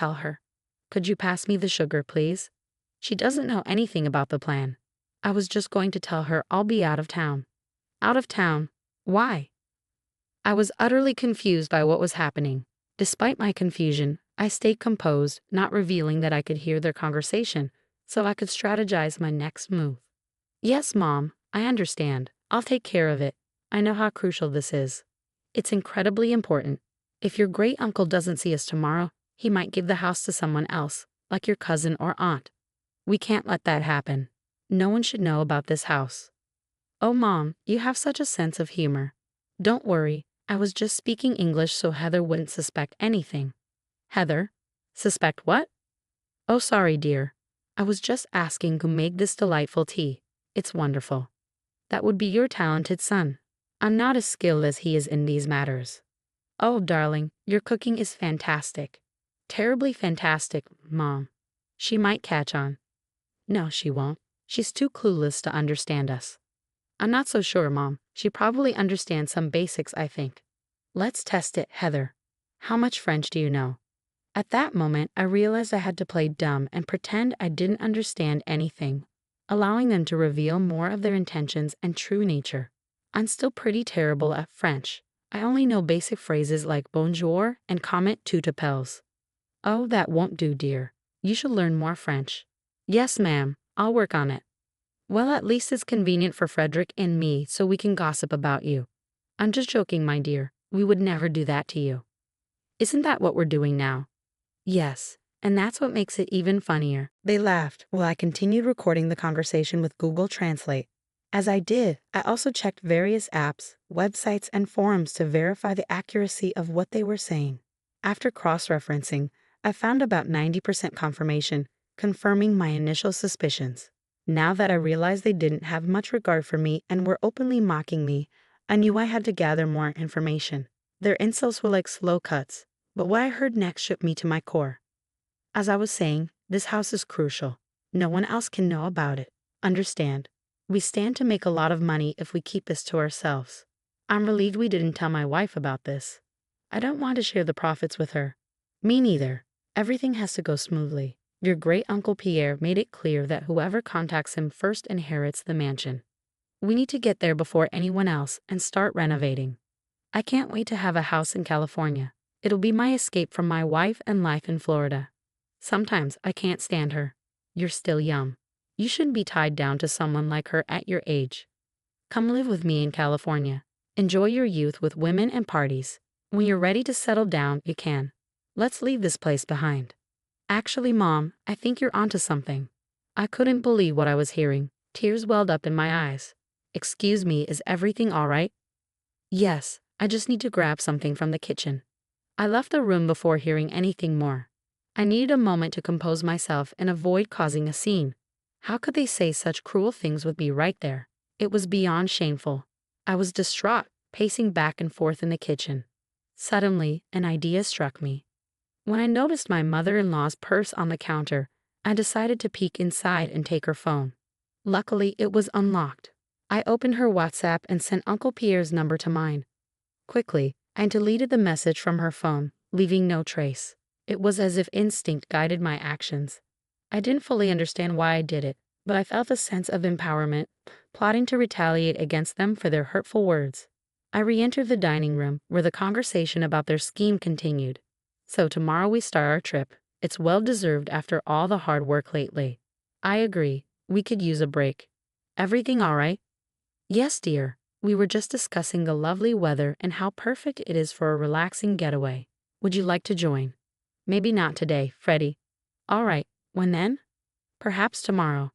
tell her. Could you pass me the sugar, please? She doesn't know anything about the plan. I was just going to tell her I'll be out of town. Out of town? Why? I was utterly confused by what was happening. Despite my confusion, I stayed composed, not revealing that I could hear their conversation, so I could strategize my next move. Yes, Mom, I understand. I'll take care of it. I know how crucial this is. It's incredibly important. If your great-uncle doesn't see us tomorrow, he might give the house to someone else, like your cousin or aunt. We can't let that happen. No one should know about this house. Oh, Mom, you have such a sense of humor. Don't worry, I was just speaking English so Heather wouldn't suspect anything. Heather? Suspect what? Oh, sorry, dear. I was just asking who made this delightful tea. It's wonderful. That would be your talented son. I'm not as skilled as he is in these matters. Oh, darling, your cooking is fantastic. Terribly fantastic, Mom. She might catch on. No, she won't. She's too clueless to understand us. I'm not so sure, Mom. She probably understands some basics, I think. Let's test it, Heather. How much French do you know? At that moment, I realized I had to play dumb and pretend I didn't understand anything, allowing them to reveal more of their intentions and true nature. I'm still pretty terrible at French. I only know basic phrases like bonjour and comment tout appels. Oh, that won't do, dear. You should learn more French. Yes, ma'am. I'll work on it. Well, at least it's convenient for Frederick and me so we can gossip about you. I'm just joking, my dear. We would never do that to you. Isn't that what we're doing now? Yes, and that's what makes it even funnier. They laughed while I continued recording the conversation with Google Translate. As I did, I also checked various apps, websites, and forums to verify the accuracy of what they were saying. After cross-referencing, I found about 90% confirmation, confirming my initial suspicions. Now that I realized they didn't have much regard for me and were openly mocking me, I knew I had to gather more information. Their insults were like slow cuts, but what I heard next shook me to my core. As I was saying, this house is crucial. No one else can know about it. Understand? We stand to make a lot of money if we keep this to ourselves. I'm relieved we didn't tell my wife about this. I don't want to share the profits with her. Me neither. Everything has to go smoothly. Your great-uncle Pierre made it clear that whoever contacts him first inherits the mansion. We need to get there before anyone else and start renovating. I can't wait to have a house in California. It'll be my escape from my wife and life in Florida. Sometimes I can't stand her. You're still young. You shouldn't be tied down to someone like her at your age. Come live with me in California. Enjoy your youth with women and parties. When you're ready to settle down, you can. Let's leave this place behind. Actually, Mom, I think you're onto something. I couldn't believe what I was hearing. Tears welled up in my eyes. Excuse me, is everything all right? Yes, I just need to grab something from the kitchen. I left the room before hearing anything more. I needed a moment to compose myself and avoid causing a scene. How could they say such cruel things with me right there? It was beyond shameful. I was distraught, pacing back and forth in the kitchen. Suddenly, an idea struck me. When I noticed my mother-in-law's purse on the counter, I decided to peek inside and take her phone. Luckily, it was unlocked. I opened her WhatsApp and sent Uncle Pierre's number to mine. Quickly, I deleted the message from her phone, leaving no trace. It was as if instinct guided my actions. I didn't fully understand why I did it, but I felt a sense of empowerment, plotting to retaliate against them for their hurtful words. I re-entered the dining room, where the conversation about their scheme continued. So tomorrow we start our trip. It's well-deserved after all the hard work lately. I agree. We could use a break. Everything all right? Yes, dear. We were just discussing the lovely weather and how perfect it is for a relaxing getaway. Would you like to join? Maybe not today, Freddie. All right. When then? Perhaps tomorrow.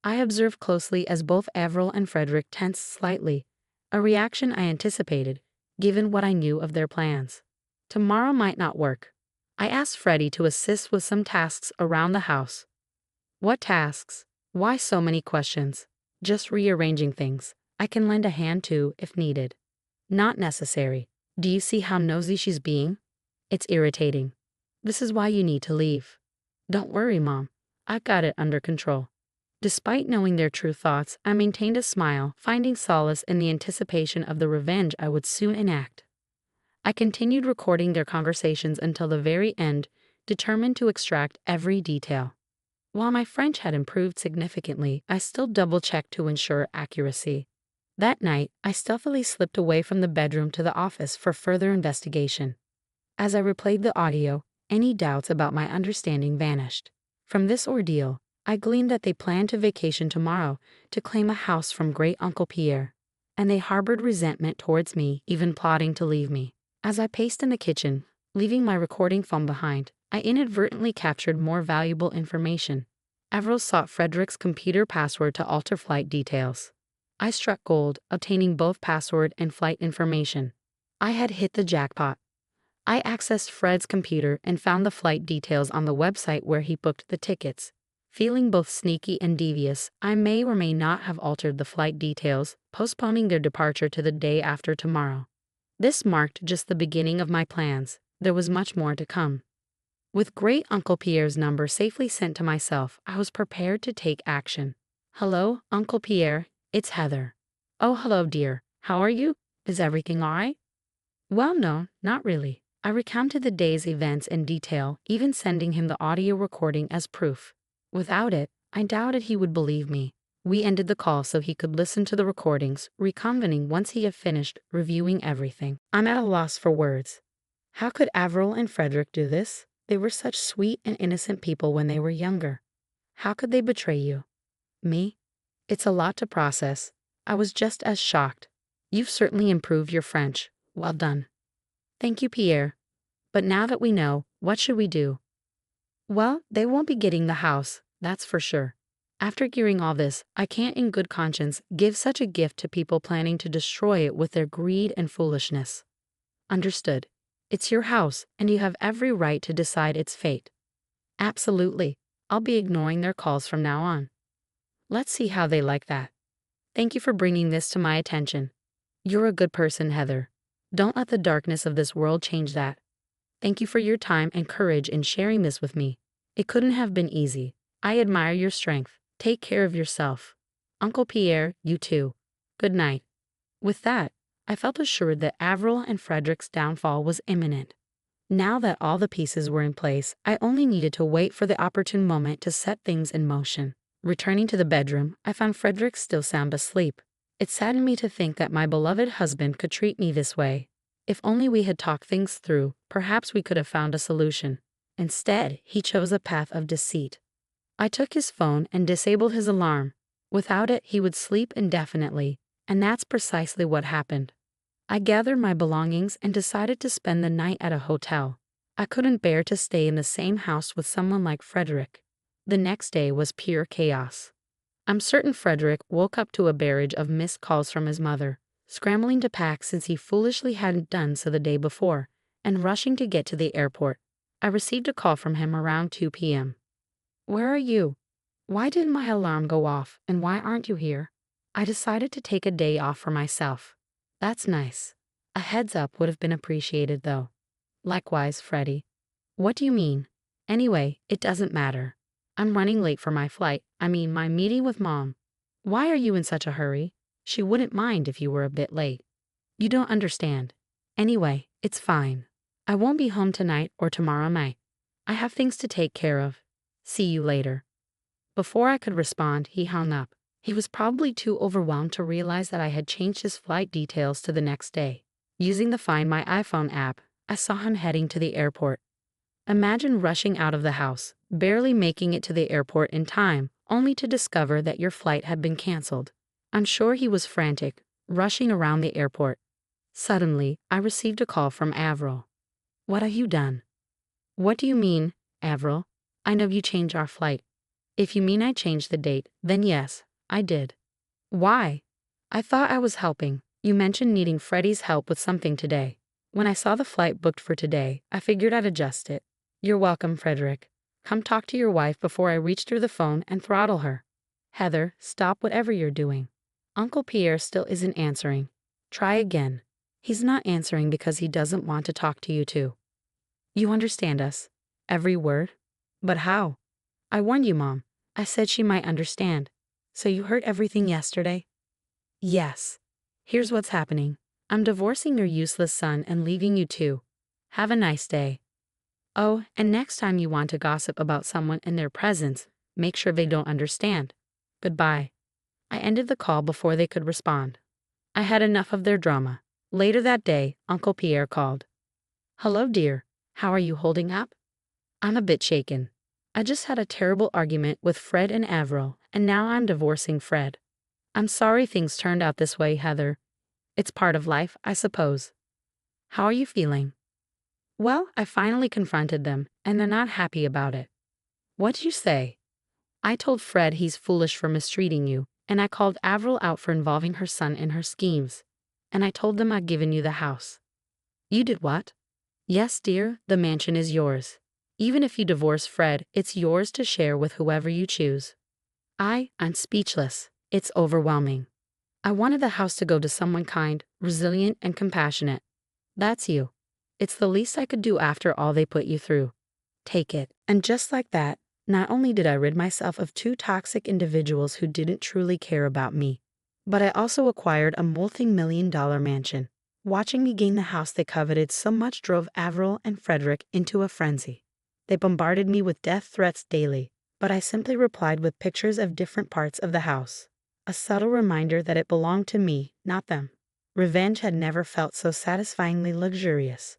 I observed closely as both Avril and Frederick tensed slightly, a reaction I anticipated, given what I knew of their plans. Tomorrow might not work. I asked Freddie to assist with some tasks around the house. What tasks? Why so many questions? Just rearranging things. I can lend a hand too if needed. Not necessary. Do you see how nosy she's being? It's irritating. This is why you need to leave. Don't worry, Mom. I've got it under control. Despite knowing their true thoughts, I maintained a smile, finding solace in the anticipation of the revenge I would soon enact. I continued recording their conversations until the very end, determined to extract every detail. While my French had improved significantly, I still double-checked to ensure accuracy. That night, I stealthily slipped away from the bedroom to the office for further investigation. As I replayed the audio, any doubts about my understanding vanished. From this ordeal, I gleaned that they planned to vacation tomorrow to claim a house from Great Uncle Pierre, and they harbored resentment towards me, even plotting to leave me. As I paced in the kitchen, leaving my recording phone behind, I inadvertently captured more valuable information. Avril sought Frederick's computer password to alter flight details. I struck gold, obtaining both password and flight information. I had hit the jackpot. I accessed Fred's computer and found the flight details on the website where he booked the tickets. Feeling both sneaky and devious, I may or may not have altered the flight details, postponing their departure to the day after tomorrow. This marked just the beginning of my plans. There was much more to come. With Great Uncle Pierre's number safely sent to myself, I was prepared to take action. "Hello, Uncle Pierre, it's Heather." "Oh, hello, dear. How are you? Is everything all right?" "Well, no, not really." I recounted the day's events in detail, even sending him the audio recording as proof. Without it, I doubted he would believe me. We ended the call so he could listen to the recordings, reconvening once he had finished reviewing everything. I'm at a loss for words. How could Avril and Frederick do this? They were such sweet and innocent people when they were younger. How could they betray you? Me? It's a lot to process. I was just as shocked. You've certainly improved your French. Well done. Thank you, Pierre. But now that we know, what should we do? Well, they won't be getting the house, that's for sure. After hearing all this, I can't in good conscience give such a gift to people planning to destroy it with their greed and foolishness. Understood. It's your house, and you have every right to decide its fate. Absolutely. I'll be ignoring their calls from now on. Let's see how they like that. Thank you for bringing this to my attention. You're a good person, Heather. Don't let the darkness of this world change that. Thank you for your time and courage in sharing this with me. It couldn't have been easy. I admire your strength. Take care of yourself. Uncle Pierre, you too. Good night. With that, I felt assured that Avril and Frederick's downfall was imminent. Now that all the pieces were in place, I only needed to wait for the opportune moment to set things in motion. Returning to the bedroom, I found Frederick still sound asleep. It saddened me to think that my beloved husband could treat me this way. If only we had talked things through, perhaps we could have found a solution. Instead, he chose a path of deceit. I took his phone and disabled his alarm. Without it, he would sleep indefinitely, and that's precisely what happened. I gathered my belongings and decided to spend the night at a hotel. I couldn't bear to stay in the same house with someone like Frederick. The next day was pure chaos. I'm certain Frederick woke up to a barrage of missed calls from his mother, scrambling to pack since he foolishly hadn't done so the day before, and rushing to get to the airport. I received a call from him around 2 p.m. Where are you? Why didn't my alarm go off, and why aren't you here? I decided to take a day off for myself. That's nice. A heads up would have been appreciated though. Likewise, Freddie. What do you mean? Anyway, it doesn't matter. I'm running late for my flight, my meeting with Mom. Why are you in such a hurry? She wouldn't mind if you were a bit late. You don't understand. Anyway, it's fine. I won't be home tonight or tomorrow night. I have things to take care of. See you later. Before I could respond, he hung up. He was probably too overwhelmed to realize that I had changed his flight details to the next day. Using the Find My iPhone app, I saw him heading to the airport. Imagine rushing out of the house, barely making it to the airport in time, only to discover that your flight had been canceled. I'm sure he was frantic, rushing around the airport. Suddenly, I received a call from Avril. What have you done? What do you mean, Avril? I know you changed our flight. If you mean I changed the date, then yes, I did. Why? I thought I was helping. You mentioned needing Freddie's help with something today. When I saw the flight booked for today, I figured I'd adjust it. You're welcome, Frederick. Come talk to your wife before I reach through the phone and throttle her. Heather, stop whatever you're doing. Uncle Pierre still isn't answering. Try again. He's not answering because he doesn't want to talk to you too. You understand us? Every word? But how? I warned you, Mom. I said she might understand. So you heard everything yesterday? Yes. Here's what's happening. I'm divorcing your useless son and leaving you too. Have a nice day. Oh, and next time you want to gossip about someone in their presence, make sure they don't understand. Goodbye. I ended the call before they could respond. I had enough of their drama. Later that day, Uncle Pierre called. Hello, dear. How are you holding up? I'm a bit shaken. I just had a terrible argument with Fred and Avril, and now I'm divorcing Fred. I'm sorry things turned out this way, Heather. It's part of life, I suppose. How are you feeling? Well, I finally confronted them, and they're not happy about it. What'd you say? I told Fred he's foolish for mistreating you, and I called Avril out for involving her son in her schemes. And I told them I'd given you the house. You did what? Yes, dear, the mansion is yours. Even if you divorce Fred, it's yours to share with whoever you choose. I'm speechless. It's overwhelming. I wanted the house to go to someone kind, resilient, and compassionate. That's you. It's the least I could do after all they put you through. Take it. And just like that, not only did I rid myself of two toxic individuals who didn't truly care about me, but I also acquired a multi-million-dollar mansion. Watching me gain the house they coveted so much drove Avril and Frederick into a frenzy. They bombarded me with death threats daily, but I simply replied with pictures of different parts of the house. A subtle reminder that it belonged to me, not them. Revenge had never felt so satisfyingly luxurious.